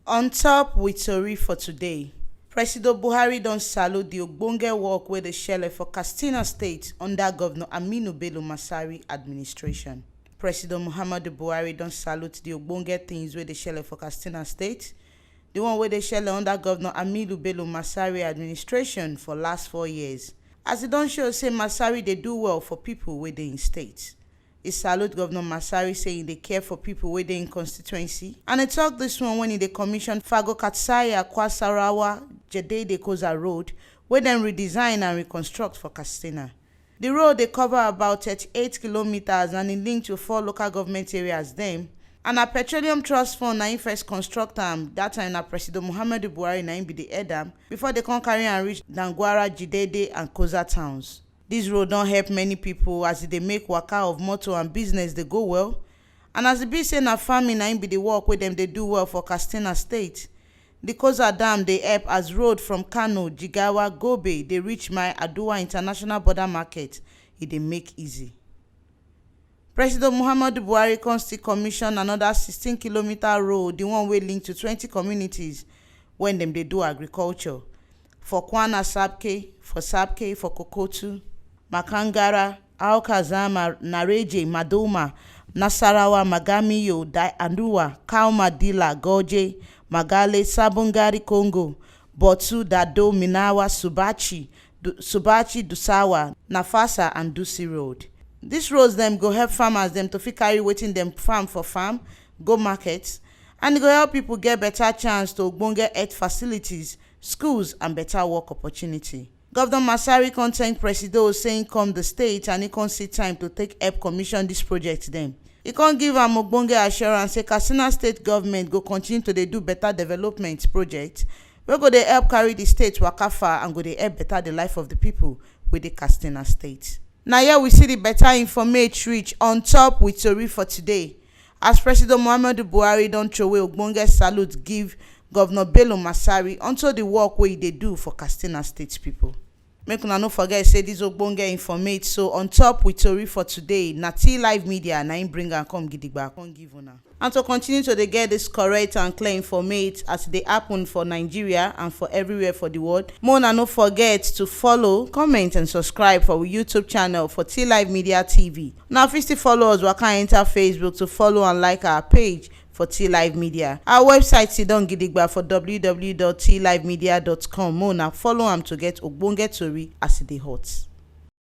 On top with tori for today, Presido Buhari don salute the ogbonge work wey dey shele for Katsina State under Governor Bello Masari administration. Presido Muhammadu Buhari don salute the ogbonge things wey dey shele for Katsina State, the one wey dey shele under Governor Bello Masari administration for last 4 years, as e don show say Masari dey do well for people wey dey in state. E salute Governor Masari saying they care for people wey dey in constituency, and e tok dis one when e dey commission Fago Katsina Kwasarawa Jedede Koza Road wey dem redesign and reconstruct for Katsina. The road dey cover about 38 kilometers and e link to 4 local government areas dem, and na Petroleum Trust Fund na im first construct am. Dat time na Presido Muhammadu Buhari na im be the head am before they come carry am reach Dangwara, Jidede and Koza towns. Dis road don help many people as e dey make waka of motor and business dey go well, and as e be say na farming na im be the work wey dem dey do well for Katsina State. The Koza Dam dey help as road from Kano, Jigawa, Gobe dey reach my Aduwa International Border Market. E dey make easy. President Muhammadu Buhari come still commission another 16-kilometer road, the one wey link to 20 communities when dem dey do agriculture. For Kwana Sabke, for Kokotu, Makangara, Aukazama, Nareje, Madoma, Nasarawa, Magamiyo, Anduwa, Kauma Dila, Goje, Magale, Sabungari, Congo, Botu, Dado, Minawa, Subachi, Dusawa, Nafasa and Dusi Road. These roads them go help farmers them to fit carry wetin them farm for farm, go markets, and e go help people get better chance to ogbonge health facilities, schools and better work opportunity. Governor Masari thank Presido saying come the state and he can't see time to take help commission this project them. He can't give am ogbonge assurance say Katsina state government go continue to do better development project wey go dey help carry the state waka far and go dey help better the life of the people with the Katsina state. Now here we see the better information reach on top with tori for today, as President Muhammadu Buhari don throw away ogbonge salute give Governor Bello Masari unto the work wey they do for Katsina State people. Make una no forget say this ogbonge informate. So on top with tori for today, na Live Media na im bring am come gidigba come give una. And to continue to get this correct and clear informate as they happen for Nigeria and for everywhere for the world, una no forget to follow, comment and subscribe for our YouTube channel for Live Media TV. Now if you still follow us, waka enter Facebook to follow and like our page for Live Media. Our website sidon gidigba for www.tlivemedia.com. Mona follow am to get ogbonge tori as e dey hot.